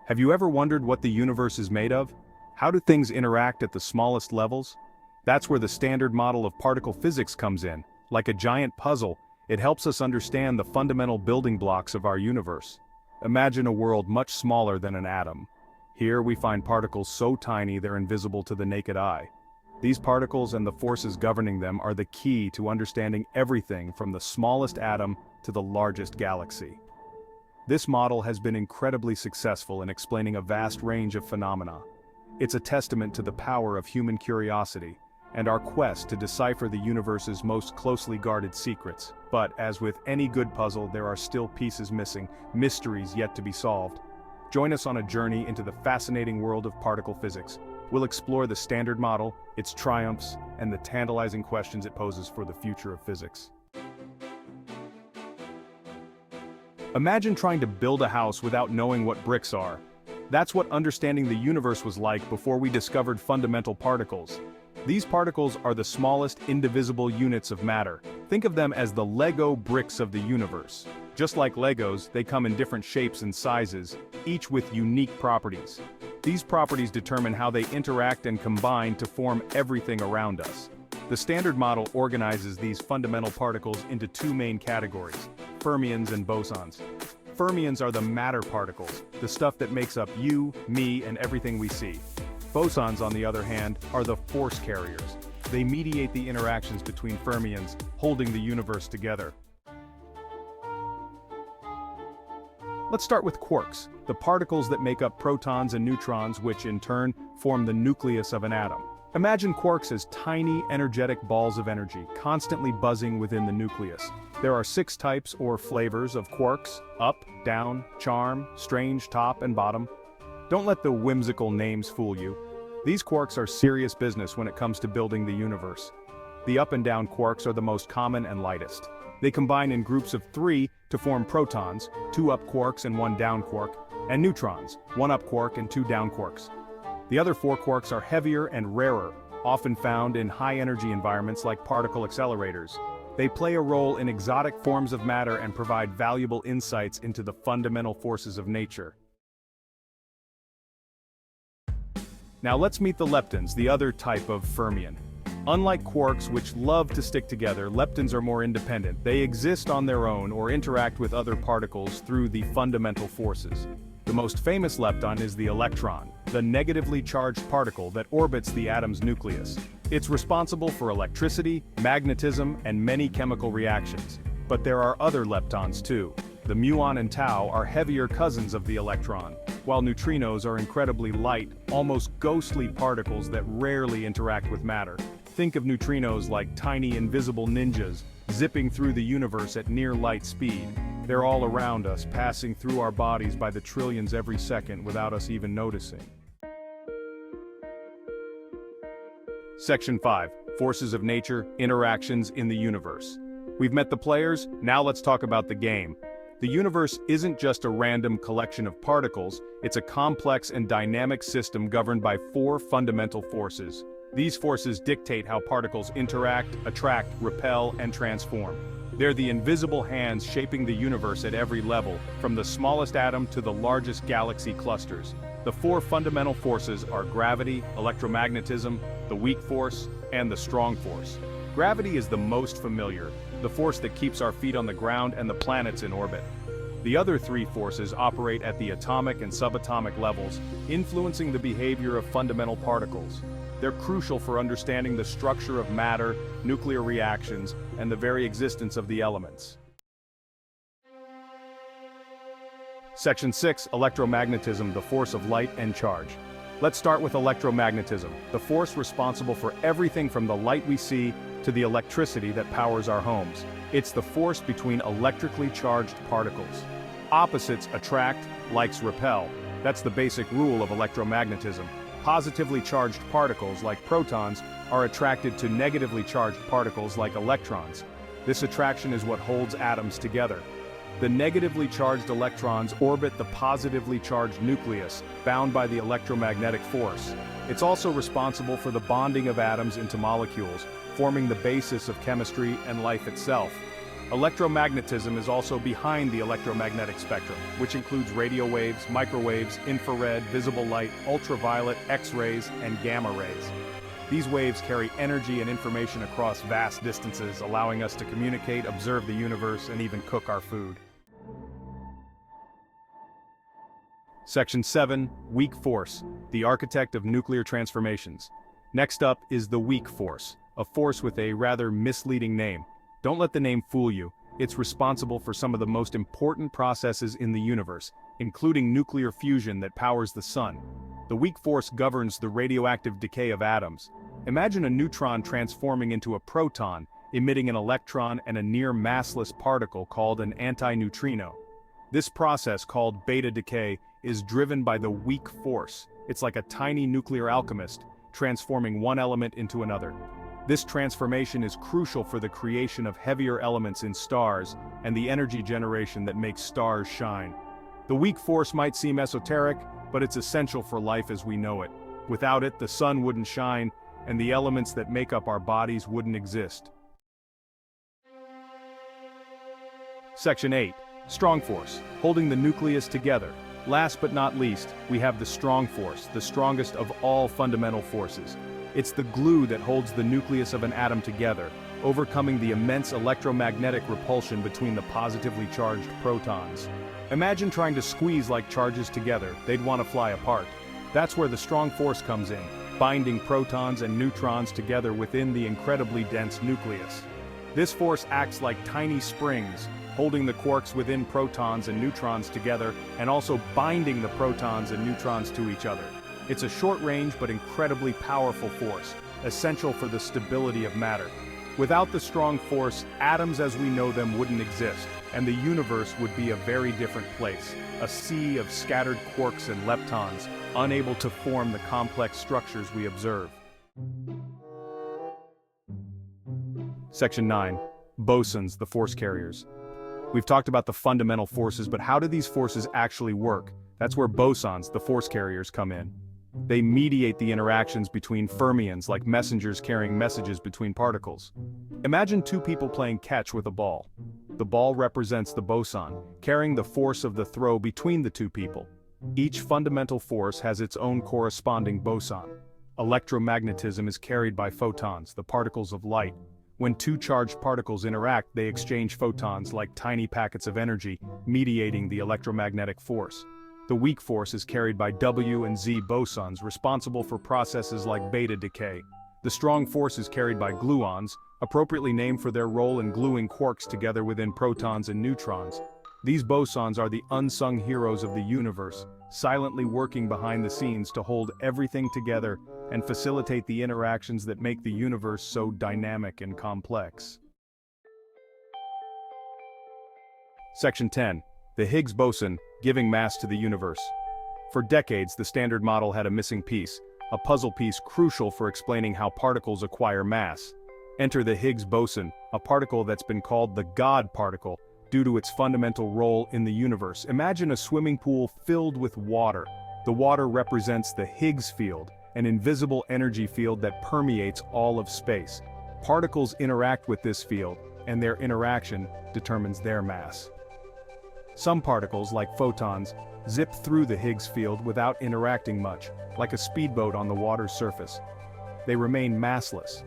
Have you ever wondered what the universe is made of? How do things interact at the smallest levels? That's where the standard model of particle physics comes in. Like a giant puzzle, it helps us understand the fundamental building blocks of our universe. Imagine a world much smaller than an atom. Here we find particles so tiny they're invisible to the naked eye. These particles and the forces governing them are the key to understanding everything from the smallest atom to the largest galaxy. This model has been incredibly successful in explaining a vast range of phenomena. It's a testament to the power of human curiosity and our quest to decipher the universe's most closely guarded secrets. But, as with any good puzzle, there are still pieces missing, mysteries yet to be solved. Join us on a journey into the fascinating world of particle physics. We'll explore the standard model, its triumphs, and the tantalizing questions it poses for the future of physics. Imagine trying to build a house without knowing what bricks are. That's what understanding the universe was like before we discovered fundamental particles. These particles are the smallest indivisible units of matter. Think of them as the Lego bricks of the universe. Just like Legos, they come in different shapes and sizes, each with unique properties. These properties determine how they interact and combine to form everything around us. The standard model organizes these fundamental particles into two main categories: fermions and bosons. Fermions are the matter particles, the stuff that makes up you, me, and everything we see. Bosons, on the other hand, are the force carriers. They mediate the interactions between fermions, holding the universe together. Let's start with quarks, the particles that make up protons and neutrons, which in turn form the nucleus of an atom. Imagine quarks as tiny, energetic balls of energy, constantly buzzing within the nucleus. There are 6 types or flavors of quarks: up, down, charm, strange, top, and bottom. Don't let the whimsical names fool you. These quarks are serious business when it comes to building the universe. The up and down quarks are the most common and lightest. They combine in groups of 3 to form protons, 2 up quarks and 1 down quark, and neutrons, 1 up quark and 2 down quarks. The other 4 quarks are heavier and rarer, often found in high-energy environments like particle accelerators. They play a role in exotic forms of matter and provide valuable insights into the fundamental forces of nature. Now let's meet the leptons, the other type of fermion. Unlike quarks, which love to stick together, leptons are more independent. They exist on their own or interact with other particles through the fundamental forces. The most famous lepton is the electron, the negatively charged particle that orbits the atom's nucleus. It's responsible for electricity, magnetism, and many chemical reactions. But there are other leptons too. The muon and tau are heavier cousins of the electron, while neutrinos are incredibly light, almost ghostly particles that rarely interact with matter. Think of neutrinos like tiny invisible ninjas, zipping through the universe at near light speed. They're all around us, passing through our bodies by the trillions every second without us even noticing. Section 5. Forces of nature, interactions in the universe. We've met the players, now let's talk about the game. The universe isn't just a random collection of particles, it's a complex and dynamic system governed by 4 fundamental forces. These forces dictate how particles interact, attract, repel, and transform. They're the invisible hands shaping the universe at every level, from the smallest atom to the largest galaxy clusters. The 4 fundamental forces are gravity, electromagnetism, the weak force, and the strong force. Gravity is the most familiar, the force that keeps our feet on the ground and the planets in orbit. The other 3 forces operate at the atomic and subatomic levels, influencing the behavior of fundamental particles. They're crucial for understanding the structure of matter, nuclear reactions, and the very existence of the elements. Section 6. Electromagnetism, the force of light and charge. Let's start with electromagnetism, the force responsible for everything from the light we see to the electricity that powers our homes. It's the force between electrically charged particles. Opposites attract, likes repel. That's the basic rule of electromagnetism. Positively charged particles, like protons, are attracted to negatively charged particles like electrons. This attraction is what holds atoms together. The negatively charged electrons orbit the positively charged nucleus, bound by the electromagnetic force. It's also responsible for the bonding of atoms into molecules, forming the basis of chemistry and life itself. Electromagnetism is also behind the electromagnetic spectrum, which includes radio waves, microwaves, infrared, visible light, ultraviolet, X-rays, and gamma rays. These waves carry energy and information across vast distances, allowing us to communicate, observe the universe, and even cook our food. Section 7, Weak Force, the architect of nuclear transformations. Next up is the weak force, a force with a rather misleading name. Don't let the name fool you. It's responsible for some of the most important processes in the universe, including nuclear fusion that powers the sun. The weak force governs the radioactive decay of atoms. Imagine a neutron transforming into a proton, emitting an electron and a near-massless particle called an antineutrino. This process, called beta decay, is driven by the weak force. It's like a tiny nuclear alchemist, transforming one element into another. This transformation is crucial for the creation of heavier elements in stars and the energy generation that makes stars shine. The weak force might seem esoteric, but it's essential for life as we know it. Without it, the sun wouldn't shine, and the elements that make up our bodies wouldn't exist. Section 8. Strong force, holding the nucleus together. Last but not least, we have the strong force, the strongest of all fundamental forces. It's the glue that holds the nucleus of an atom together, overcoming the immense electromagnetic repulsion between the positively charged protons. Imagine trying to squeeze like charges together, they'd want to fly apart. That's where the strong force comes in, binding protons and neutrons together within the incredibly dense nucleus. This force acts like tiny springs, holding the quarks within protons and neutrons together, and also binding the protons and neutrons to each other. It's a short-range but incredibly powerful force, essential for the stability of matter. Without the strong force, atoms as we know them wouldn't exist, and the universe would be a very different place, a sea of scattered quarks and leptons, unable to form the complex structures we observe. Section 9. Bosons, the force carriers. We've talked about the fundamental forces, but how do these forces actually work? That's where bosons, the force carriers, come in. They mediate the interactions between fermions, like messengers carrying messages between particles. Imagine two people playing catch with a ball. The ball represents the boson, carrying the force of the throw between the two people. Each fundamental force has its own corresponding boson. Electromagnetism is carried by photons, the particles of light. When two charged particles interact, they exchange photons like tiny packets of energy, mediating the electromagnetic force. The weak force is carried by W and Z bosons, responsible for processes like beta decay. The strong force is carried by gluons, appropriately named for their role in gluing quarks together within protons and neutrons. These bosons are the unsung heroes of the universe, silently working behind the scenes to hold everything together and facilitate the interactions that make the universe so dynamic and complex. Section 10. The Higgs boson, giving mass to the universe. For decades, the Standard Model had a missing piece, a puzzle piece crucial for explaining how particles acquire mass. Enter the Higgs boson, a particle that's been called the God particle, due to its fundamental role in the universe. Imagine a swimming pool filled with water. The water represents the Higgs field, an invisible energy field that permeates all of space. Particles interact with this field, and their interaction determines their mass. Some particles, like photons, zip through the Higgs field without interacting much, like a speedboat on the water's surface. They remain massless.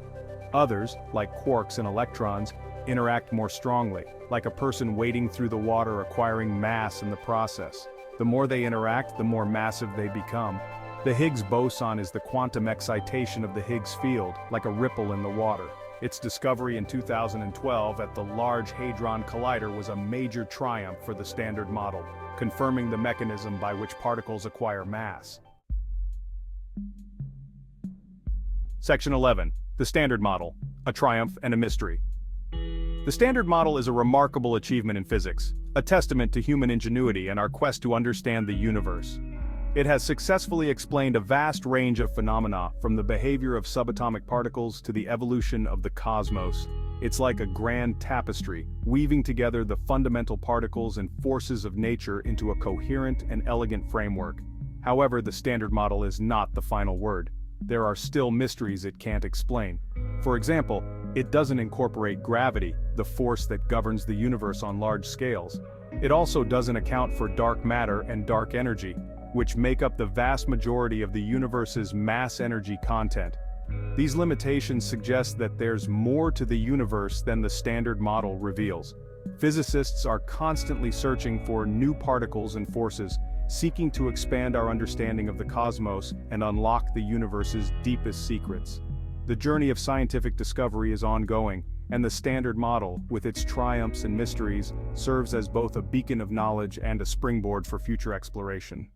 Others, like quarks and electrons, interact more strongly, like a person wading through the water acquiring mass in the process. The more they interact, the more massive they become. The Higgs boson is the quantum excitation of the Higgs field, like a ripple in the water. Its discovery in 2012 at the Large Hadron Collider was a major triumph for the Standard Model, confirming the mechanism by which particles acquire mass. Section 11. The Standard Model, a triumph and a mystery. The Standard Model is a remarkable achievement in physics, a testament to human ingenuity and our quest to understand the universe. It has successfully explained a vast range of phenomena, from the behavior of subatomic particles to the evolution of the cosmos. It's like a grand tapestry, weaving together the fundamental particles and forces of nature into a coherent and elegant framework. However, the Standard Model is not the final word. There are still mysteries it can't explain. For example, It doesn't incorporate gravity, the force that governs the universe on large scales. It also doesn't account for dark matter and dark energy, which make up the vast majority of the universe's mass energy content. These limitations suggest that there's more to the universe than the standard model reveals. Physicists are constantly searching for new particles and forces, seeking to expand our understanding of the cosmos and unlock the universe's deepest secrets. The journey of scientific discovery is ongoing, and the standard model, with its triumphs and mysteries, serves as both a beacon of knowledge and a springboard for future exploration.